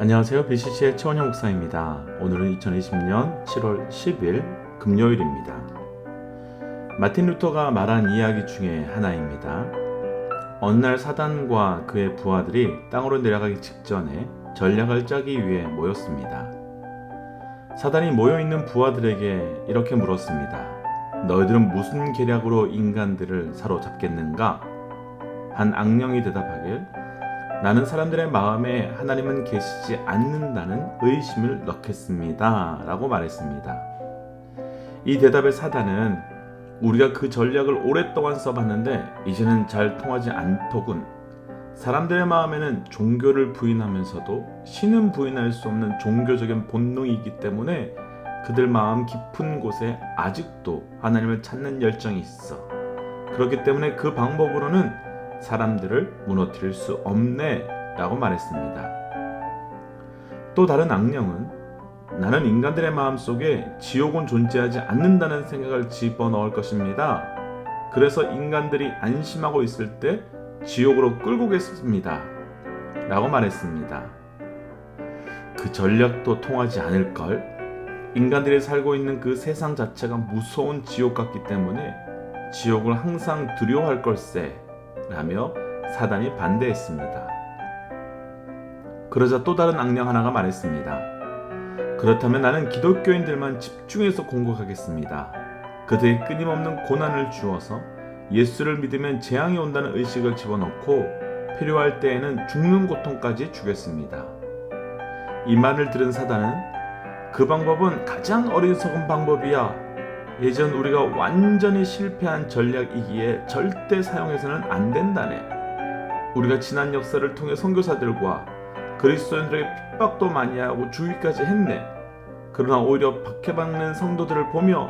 안녕하세요. BCC의 최원영 목사입니다. 오늘은 2020년 7월 10일 금요일입니다. 마틴 루터가 말한 이야기 중에 하나입니다. 어느 날 사단과 그의 부하들이 땅으로 내려가기 직전에 전략을 짜기 위해 모였습니다. 사단이 모여있는 부하들에게 이렇게 물었습니다. 너희들은 무슨 계략으로 인간들을 사로잡겠는가? 한 악령이 대답하길, 나는 사람들의 마음에 하나님은 계시지 않는다는 의심을 넣겠습니다 라고 말했습니다. 이 대답에 사단은 우리가 그 전략을 오랫동안 써봤는데 이제는 잘 통하지 않더군. 사람들의 마음에는 종교를 부인하면서도 신은 부인할 수 없는 종교적인 본능이 있기 때문에 그들 마음 깊은 곳에 아직도 하나님을 찾는 열정이 있어. 그렇기 때문에 그 방법으로는 사람들을 무너뜨릴 수 없네 라고 말했습니다. 또 다른 악령은 나는 인간들의 마음속에 지옥은 존재하지 않는다는 생각을 집어넣을 것입니다. 그래서 인간들이 안심하고 있을 때 지옥으로 끌고 가겠습니다 라고 말했습니다. 그 전략도 통하지 않을걸? 인간들이 살고 있는 그 세상 자체가 무서운 지옥 같기 때문에 지옥을 항상 두려워할 걸세 라며 사단이 반대했습니다. 그러자 또 다른 악령 하나가 말했습니다. 그렇다면 나는 기독교인들만 집중해서 공격하겠습니다. 그들에게 끊임없는 고난을 주어서 예수를 믿으면 재앙이 온다는 의식을 집어넣고 필요할 때에는 죽는 고통까지 주겠습니다. 이 말을 들은 사단은 그 방법은 가장 어리석은 방법이야. 예전 우리가 완전히 실패한 전략이기에 절대 사용해서는 안 된다네. 우리가 지난 역사를 통해 선교사들과 그리스도인들에게 핍박도 많이 하고 죽이기까지 했네. 그러나 오히려 박해받는 성도들을 보며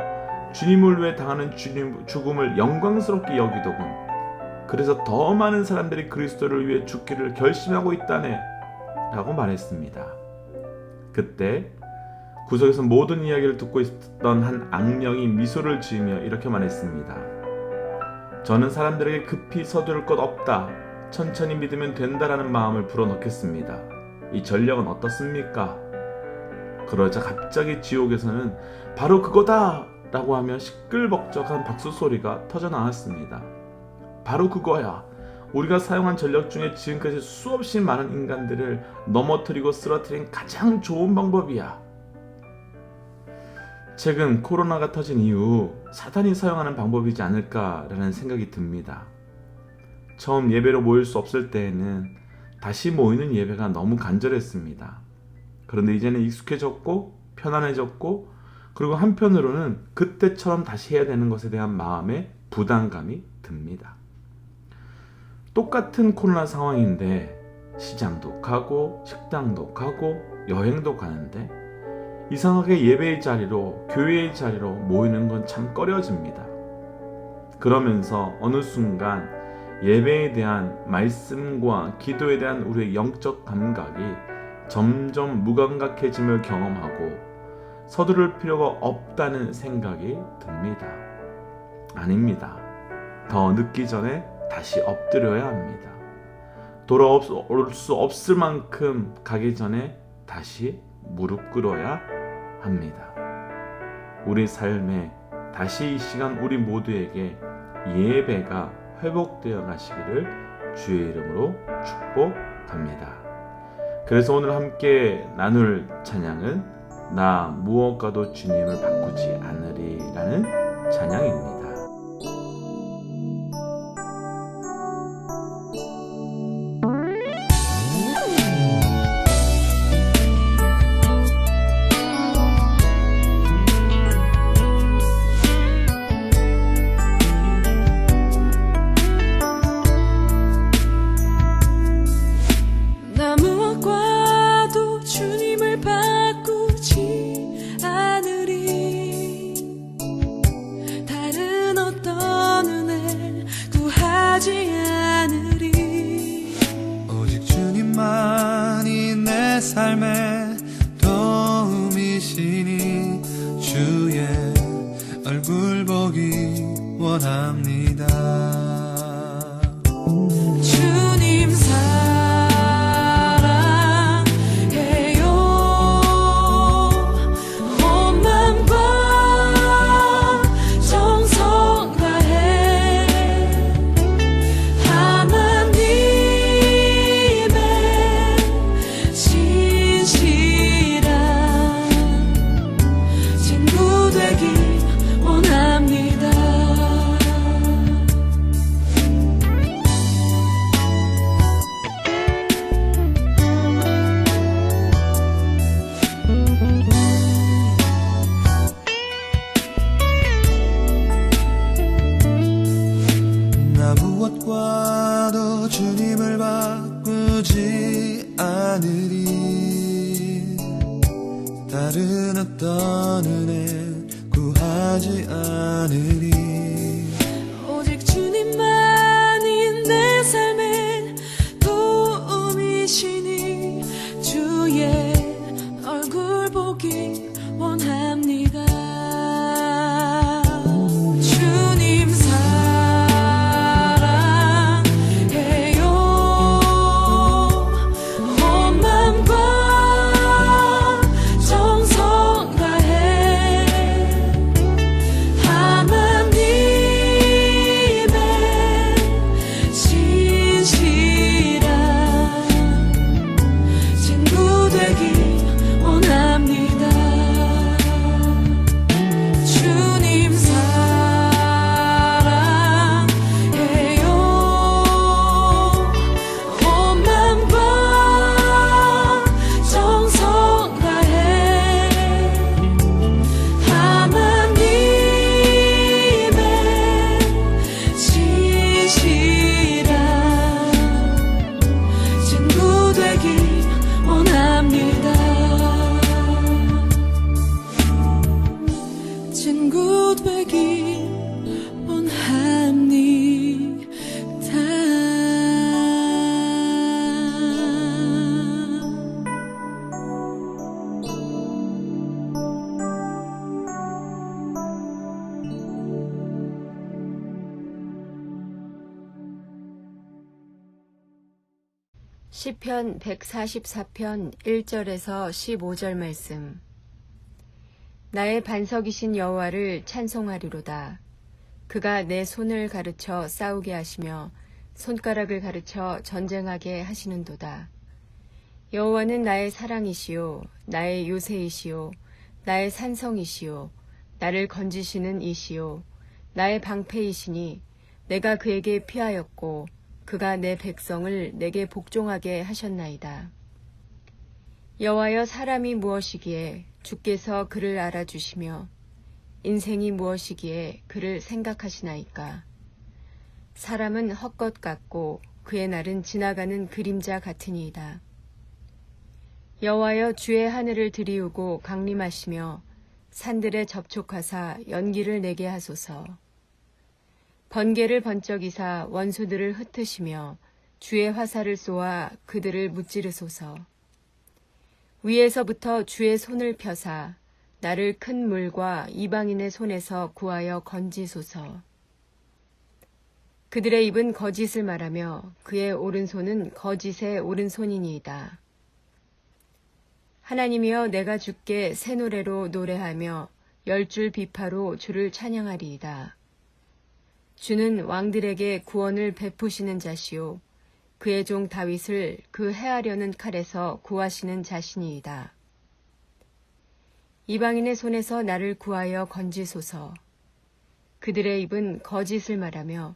주님을 위해 당하는 죽음을 영광스럽게 여기더군. 그래서 더 많은 사람들이 그리스도를 위해 죽기를 결심하고 있다네 라고 말했습니다. 그때 구석에서 모든 이야기를 듣고 있던 한 악령이 미소를 지으며 이렇게 말했습니다. 저는 사람들에게 급히 서두를 것 없다. 천천히 믿으면 된다라는 마음을 불어넣겠습니다. 이 전략은 어떻습니까? 그러자 갑자기 지옥에서는 바로 그거다! 라고 하며 시끌벅적한 박수 소리가 터져나왔습니다. 바로 그거야. 우리가 사용한 전략 중에 지금까지 수없이 많은 인간들을 넘어뜨리고 쓰러뜨린 가장 좋은 방법이야. 최근 코로나가 터진 이후 사탄이 사용하는 방법이지 않을까라는 생각이 듭니다. 처음 예배로 모일 수 없을 때에는 다시 모이는 예배가 너무 간절했습니다. 그런데 이제는 익숙해졌고 편안해졌고 그리고 한편으로는 그때처럼 다시 해야 되는 것에 대한 마음의 부담감이 듭니다. 똑같은 코로나 상황인데 시장도 가고 식당도 가고 여행도 가는데 이상하게 예배의 자리로 교회의 자리로 모이는 건 참 꺼려집니다. 그러면서 어느 순간 예배에 대한 말씀과 기도에 대한 우리의 영적 감각이 점점 무감각해짐을 경험하고 서두를 필요가 없다는 생각이 듭니다. 아닙니다. 더 늦기 전에 다시 엎드려야 합니다. 돌아올 수 없을 만큼 가기 전에 다시 무릎 꿇어야 합니다. 우리 삶에 다시 이 시간 우리 모두에게 예배가 회복되어 가시기를 주의 이름으로 축복합니다. 그래서 오늘 함께 나눌 찬양은 나 무엇과도 주님을 바꾸지 않으리 라는 찬양입니다. 삶의 도움이시니 주의 얼굴 보기 원합니다. 주님 사랑해 않으리 다른 어떤 은혜 구하지 않으리 오직 주님만이 내 삶의 도움이시니 주의 얼굴 보기 원합니다. 주님 사랑해요. 온 맘과 정성 다해 하나님의 진실한 친구 되기 원합니다. 주님 사랑해요. 온 맘과 정성 다해 하나님의 진실한 친구 되기 원합니다. 친구 되기 원합니다. 시편 144편 1절에서 15절 말씀. 나의 반석이신 여호와를 찬송하리로다. 그가 내 손을 가르쳐 싸우게 하시며 손가락을 가르쳐 전쟁하게 하시는도다. 여호와는 나의 사랑이시요 나의 요새이시요 나의 산성이시요 나를 건지시는 이시요 나의 방패이시니 내가 그에게 피하였고 그가 내 백성을 내게 복종하게 하셨나이다. 여호와여, 사람이 무엇이기에 주께서 그를 알아주시며 인생이 무엇이기에 그를 생각하시나이까. 사람은 헛것 같고 그의 날은 지나가는 그림자 같으니이다. 여호와여, 주의 하늘을 들이우고 강림하시며 산들에 접촉하사 연기를 내게 하소서. 번개를 번쩍이사 원수들을 흩으시며 주의 화살을 쏘아 그들을 무찌르소서. 위에서부터 주의 손을 펴사 나를 큰 물과 이방인의 손에서 구하여 건지소서. 그들의 입은 거짓을 말하며 그의 오른손은 거짓의 오른손이니이다. 하나님이여, 내가 주께 새 노래로 노래하며 10줄 비파로 주를 찬양하리이다. 주는 왕들에게 구원을 베푸시는 자시요 그의 종 다윗을 그 해하려는 칼에서 구하시는 자신이이다. 이방인의 손에서 나를 구하여 건지소서. 그들의 입은 거짓을 말하며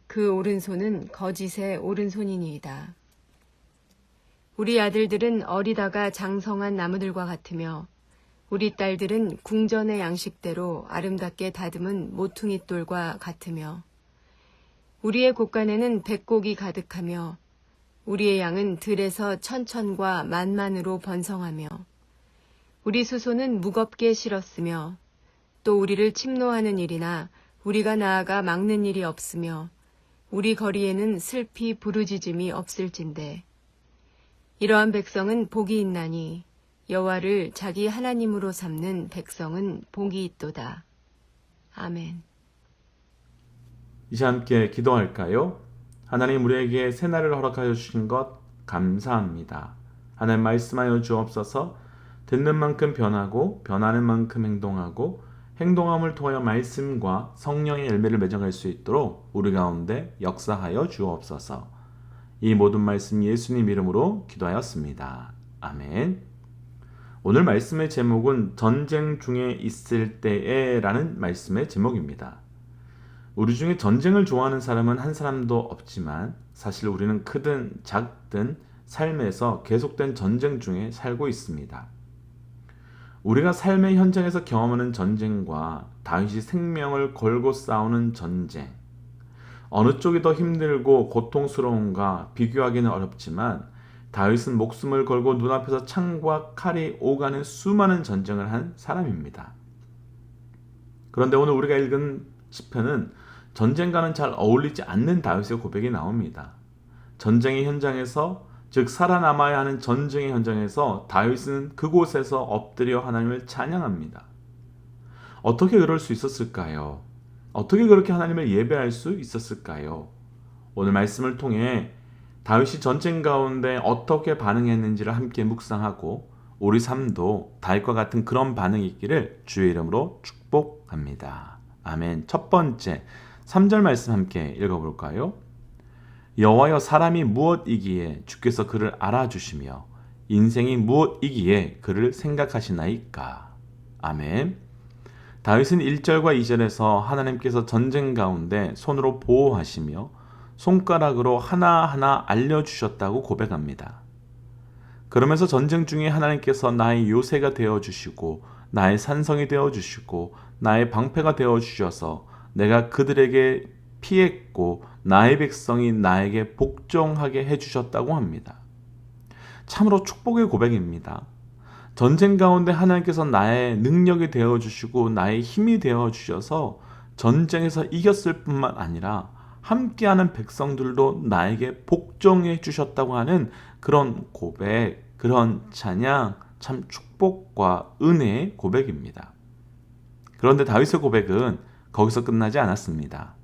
그 오른손은 거짓의 오른손이니이다. 우리 아들들은 어리다가 장성한 나무들과 같으며 우리 딸들은 궁전의 양식대로 아름답게 다듬은 모퉁이 돌과 같으며 우리의 곳간에는 백곡이 가득하며 우리의 양은 들에서 천천과 만만으로 번성하며 우리 수소는 무겁게 실었으며 또 우리를 침노하는 일이나 우리가 나아가 막는 일이 없으며 우리 거리에는 슬피 부르짖음이 없을진대. 이러한 백성은 복이 있나니 여호와를 자기 하나님으로 삼는 백성은 복이 있도다. 아멘. 이제 함께 기도할까요? 하나님, 우리에게 새날을 허락하여 주신 것 감사합니다. 하나님, 말씀하여 주옵소서. 듣는 만큼 변하고 변하는 만큼 행동하고 행동함을 통하여 말씀과 성령의 열매를 맺어갈 수 있도록 우리 가운데 역사하여 주옵소서. 이 모든 말씀 예수님 이름으로 기도하였습니다. 아멘. 오늘 말씀의 제목은 전쟁 중에 있을 때에 라는 말씀의 제목입니다. 우리 중에 전쟁을 좋아하는 사람은 한 사람도 없지만 사실 우리는 크든 작든 삶에서 계속된 전쟁 중에 살고 있습니다. 우리가 삶의 현장에서 경험하는 전쟁과 다윗이 생명을 걸고 싸우는 전쟁, 어느 쪽이 더 힘들고 고통스러운가 비교하기는 어렵지만 다윗은 목숨을 걸고 눈앞에서 창과 칼이 오가는 수많은 전쟁을 한 사람입니다. 그런데 오늘 우리가 읽은 시편은 전쟁과는 잘 어울리지 않는 다윗의 고백이 나옵니다. 전쟁의 현장에서, 즉 살아남아야 하는 전쟁의 현장에서 다윗은 그곳에서 엎드려 하나님을 찬양합니다. 어떻게 그럴 수 있었을까요? 어떻게 그렇게 하나님을 예배할 수 있었을까요? 오늘 말씀을 통해 다윗이 전쟁 가운데 어떻게 반응했는지를 함께 묵상하고 우리 삶도 다윗과 같은 그런 반응이 있기를 주의 이름으로 축복합니다. 아멘. 첫 번째 3절 말씀 함께 읽어볼까요? 여호와여, 사람이 무엇이기에 주께서 그를 알아주시며 인생이 무엇이기에 그를 생각하시나이까. 아멘. 다윗은 1절과 2절에서 하나님께서 전쟁 가운데 손으로 보호하시며 손가락으로 하나하나 알려주셨다고 고백합니다. 그러면서 전쟁 중에 하나님께서 나의 요새가 되어주시고 나의 산성이 되어주시고 나의 방패가 되어주셔서 내가 그들에게 피했고 나의 백성이 나에게 복종하게 해주셨다고 합니다. 참으로 축복의 고백입니다. 전쟁 가운데 하나님께서 나의 능력이 되어주시고 나의 힘이 되어주셔서 전쟁에서 이겼을 뿐만 아니라 함께하는 백성들도 나에게 복종해 주셨다고 하는 그런 고백, 그런 찬양, 참 축복과 은혜의 고백입니다. 그런데 다윗의 고백은 거기서 끝나지 않았습니다.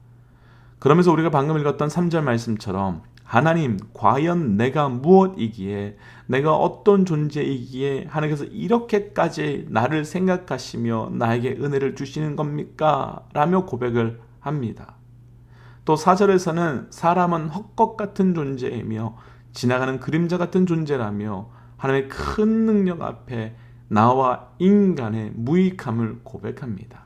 그러면서 우리가 방금 읽었던 3절 말씀처럼 하나님, 과연 내가 무엇이기에, 내가 어떤 존재이기에 하나님께서 이렇게까지 나를 생각하시며 나에게 은혜를 주시는 겁니까? 라며 고백을 합니다. 또 4절에서는 사람은 헛것 같은 존재이며 지나가는 그림자 같은 존재라며 하나님의 큰 능력 앞에 나와 인간의 무익함을 고백합니다.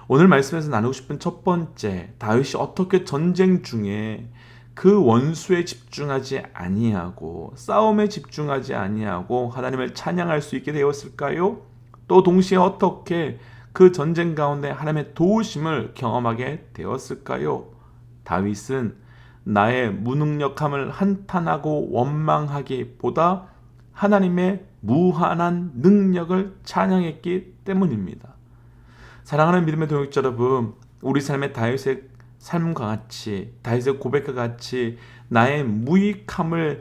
오늘 말씀에서 나누고 싶은 첫 번째, 다윗이 어떻게 전쟁 중에 그 원수에 집중하지 아니하고 싸움에 집중하지 아니하고 하나님을 찬양할 수 있게 되었을까요? 또 동시에 어떻게 그 전쟁 가운데 하나님의 도우심을 경험하게 되었을까요? 다윗은 나의 무능력함을 한탄하고 원망하기보다 하나님의 무한한 능력을 찬양했기 때문입니다. 사랑하는 믿음의 동역자 여러분, 우리 삶의 다윗의 삶과 같이, 다윗의 고백과 같이 나의 무익함으로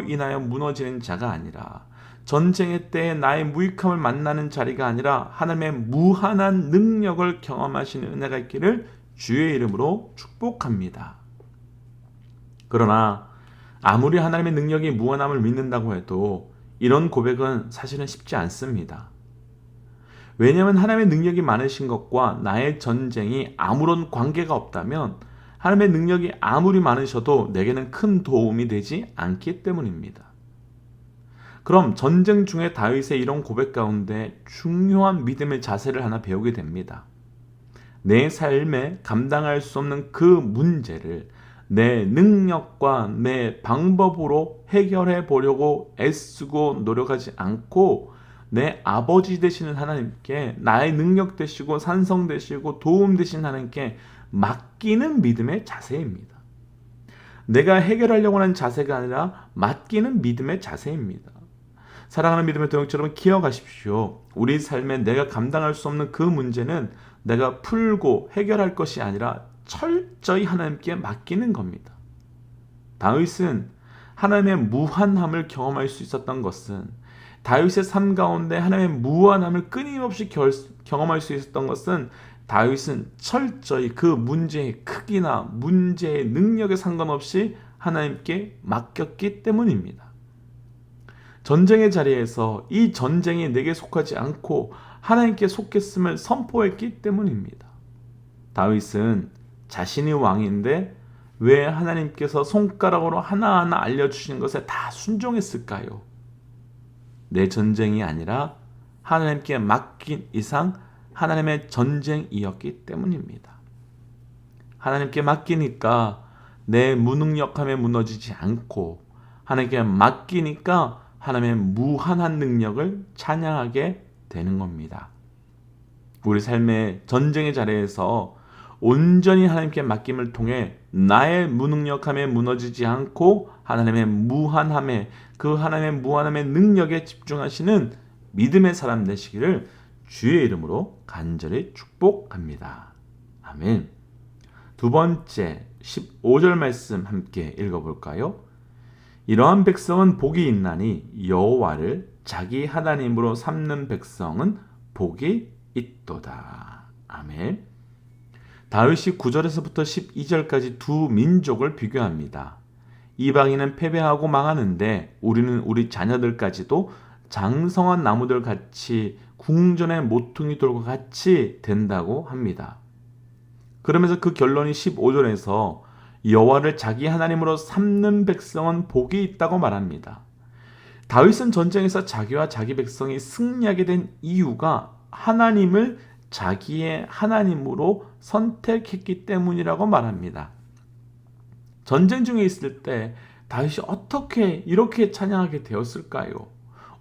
인하여 무너지는 자가 아니라, 전쟁의 때에 나의 무익함을 만나는 자리가 아니라 하나님의 무한한 능력을 경험하시는 은혜가 있기를 주의 이름으로 축복합니다. 그러나 아무리 하나님의 능력이 무한함을 믿는다고 해도 이런 고백은 사실은 쉽지 않습니다. 왜냐하면 하나님의 능력이 많으신 것과 나의 전쟁이 아무런 관계가 없다면 하나님의 능력이 아무리 많으셔도 내게는 큰 도움이 되지 않기 때문입니다. 그럼 전쟁 중에 다윗의 이런 고백 가운데 중요한 믿음의 자세를 하나 배우게 됩니다. 내 삶에 감당할 수 없는 그 문제를 내 능력과 내 방법으로 해결해 보려고 애쓰고 노력하지 않고 내 아버지 되시는 하나님께, 나의 능력 되시고 산성 되시고 도움 되신 하나님께 맡기는 믿음의 자세입니다. 내가 해결하려고 하는 자세가 아니라 맡기는 믿음의 자세입니다. 사랑하는 믿음의 동역자 여러분, 기억하십시오. 우리 삶에 내가 감당할 수 없는 그 문제는 내가 풀고 해결할 것이 아니라 철저히 하나님께 맡기는 겁니다. 다윗은 하나님의 무한함을 경험할 수 있었던 것은, 다윗의 삶 가운데 하나님의 무한함을 끊임없이 경험할 수 있었던 것은, 다윗은 철저히 그 문제의 크기나 문제의 능력에 상관없이 하나님께 맡겼기 때문입니다. 전쟁의 자리에서 이 전쟁이 내게 속하지 않고 하나님께 속했음을 선포했기 때문입니다. 다윗은 자신이 왕인데 왜 하나님께서 손가락으로 하나하나 알려주신 것에 다 순종했을까요? 내 전쟁이 아니라 하나님께 맡긴 이상 하나님의 전쟁이었기 때문입니다. 하나님께 맡기니까 내 무능력함에 무너지지 않고, 하나님께 맡기니까 하나님의 무한한 능력을 찬양하게 되는 겁니다. 우리 삶의 전쟁의 자리에서 온전히 하나님께 맡김을 통해 나의 무능력함에 무너지지 않고 하나님의 무한함에, 그 하나님의 무한함의 능력에 집중하시는 믿음의 사람 되시기를 주의 이름으로 간절히 축복합니다. 아멘. 두 번째 15절 말씀 함께 읽어볼까요? 이러한 백성은 복이 있나니 여호와를 자기 하나님으로 삼는 백성은 복이 있도다. 아멘. 다윗이 9절에서부터 12절까지 두 민족을 비교합니다. 이방인은 패배하고 망하는데 우리는 우리 자녀들까지도 장성한 나무들 같이 궁전의 모퉁이 돌과 같이 된다고 합니다. 그러면서 그 결론이 15절에서 여호와를 자기 하나님으로 삼는 백성은 복이 있다고 말합니다. 다윗은 전쟁에서 자기와 자기 백성이 승리하게 된 이유가 하나님을 자기의 하나님으로 선택했기 때문이라고 말합니다. 전쟁 중에 있을 때 다윗이 어떻게 이렇게 찬양하게 되었을까요?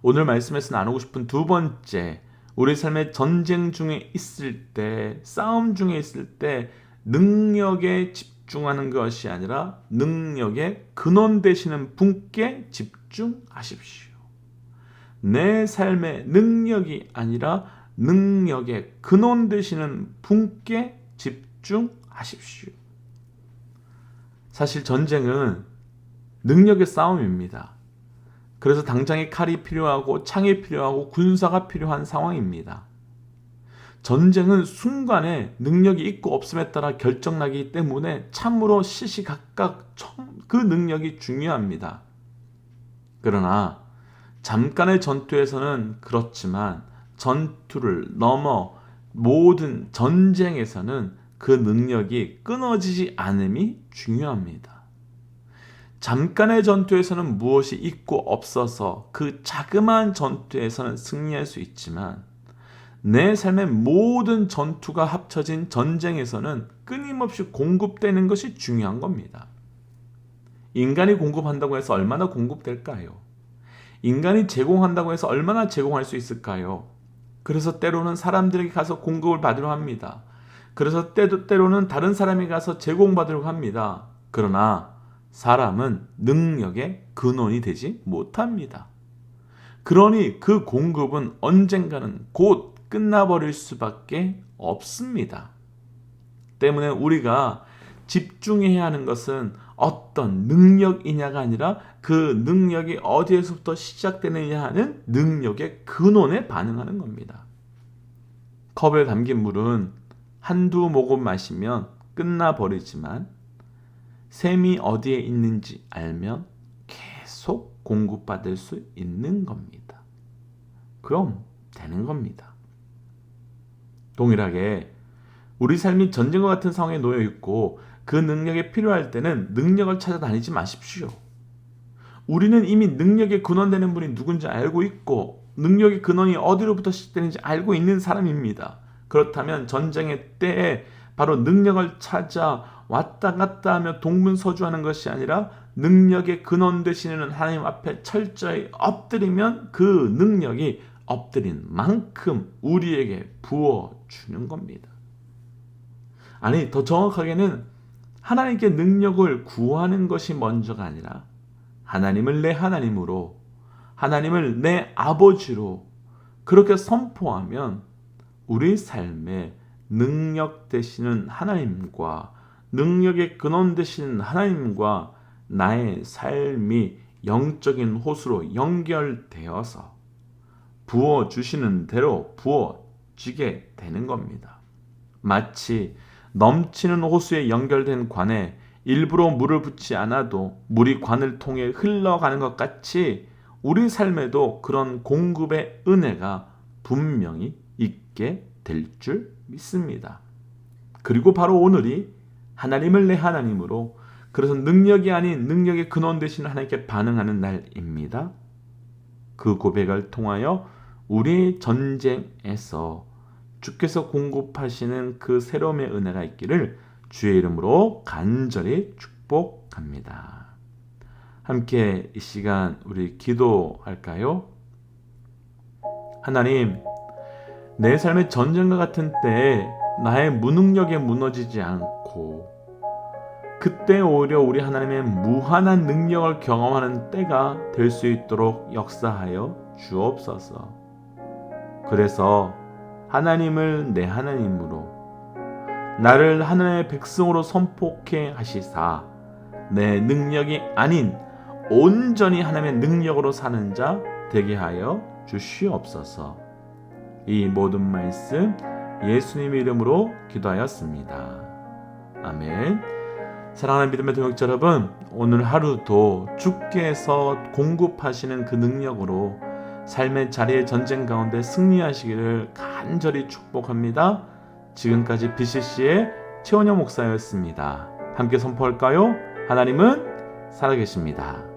오늘 말씀에서 나누고 싶은 두 번째, 우리 삶의 전쟁 중에 있을 때, 싸움 중에 있을 때 능력에 집중하는 것이 아니라 능력의 근원 되시는 분께 집중하십시오. 내 삶의 능력이 아니라 능력의 근원 되시는 분께 집중하십시오. 사실 전쟁은 능력의 싸움입니다. 그래서 당장에 칼이 필요하고 창이 필요하고 군사가 필요한 상황입니다. 전쟁은 순간에 능력이 있고 없음에 따라 결정나기 때문에 참으로 시시각각 그 능력이 중요합니다. 그러나 잠깐의 전투에서는 그렇지만 전투를 넘어 모든 전쟁에서는 그 능력이 끊어지지 않음이 중요합니다. 잠깐의 전투에서는 무엇이 있고 없어서 그 자그마한 전투에서는 승리할 수 있지만 내 삶의 모든 전투가 합쳐진 전쟁에서는 끊임없이 공급되는 것이 중요한 겁니다. 인간이 공급한다고 해서 얼마나 공급될까요? 인간이 제공한다고 해서 얼마나 제공할 수 있을까요? 그래서 때로는 사람들에게 가서 공급을 받으려 합니다. 그래서 때로는 다른 사람이 가서 제공받으려고 합니다. 그러나 사람은 능력의 근원이 되지 못합니다. 그러니 그 공급은 언젠가는 곧 끝나버릴 수밖에 없습니다. 때문에 우리가 집중해야 하는 것은 어떤 능력이냐가 아니라 그 능력이 어디에서부터 시작되느냐 하는 능력의 근원에 반응하는 겁니다. 컵에 담긴 물은 한두 모금 마시면 끝나버리지만 샘이 어디에 있는지 알면 계속 공급받을 수 있는 겁니다. 그럼 되는 겁니다. 동일하게 우리 삶이 전쟁과 같은 상황에 놓여 있고 그 능력이 필요할 때는 능력을 찾아다니지 마십시오. 우리는 이미 능력의 근원되는 분이 누군지 알고 있고 능력의 근원이 어디로부터 시작되는지 알고 있는 사람입니다. 그렇다면 전쟁의 때에 바로 능력을 찾아 왔다 갔다 하며 동분서주하는 것이 아니라 능력의 근원 되시는 하나님 앞에 철저히 엎드리면 그 능력이 엎드린 만큼 우리에게 부어주는 겁니다. 아니, 더 정확하게는 하나님께 능력을 구하는 것이 먼저가 아니라 하나님을 내 하나님으로, 하나님을 내 아버지로 그렇게 선포하면 우리 삶에 능력 되시는 하나님과 능력의 근원 되시는 하나님과 나의 삶이 영적인 호수로 연결되어서 부어주시는 대로 부어지게 되는 겁니다. 마치 넘치는 호수에 연결된 관에 일부러 물을 붓지 않아도 물이 관을 통해 흘러가는 것 같이 우리 삶에도 그런 공급의 은혜가 분명히 있게 될 줄 믿습니다. 그리고 바로 오늘이 하나님을 내 하나님으로, 그래서 능력이 아닌 능력의 근원 되시는 하나님께 반응하는 날입니다. 그 고백을 통하여 우리 전쟁에서 주께서 공급하시는 그 새로움의 은혜가 있기를 주의 이름으로 간절히 축복합니다. 함께 이 시간 우리 기도할까요? 하나님, 내 삶의 전쟁과 같은 때에 나의 무능력에 무너지지 않고 그때 오히려 우리 하나님의 무한한 능력을 경험하는 때가 될 수 있도록 역사하여 주옵소서. 그래서 하나님을 내 하나님으로, 나를 하나님의 백성으로 선포케 하시사 내 능력이 아닌 온전히 하나님의 능력으로 사는 자 되게 하여 주시옵소서. 이 모든 말씀 예수님의 이름으로 기도하였습니다. 아멘. 사랑하는 믿음의 동역자 여러분, 오늘 하루도 주께서 공급하시는 그 능력으로 삶의 자리의 전쟁 가운데 승리하시기를 간절히 축복합니다. 지금까지 BCC의 최원영 목사였습니다. 함께 선포할까요? 하나님은 살아계십니다.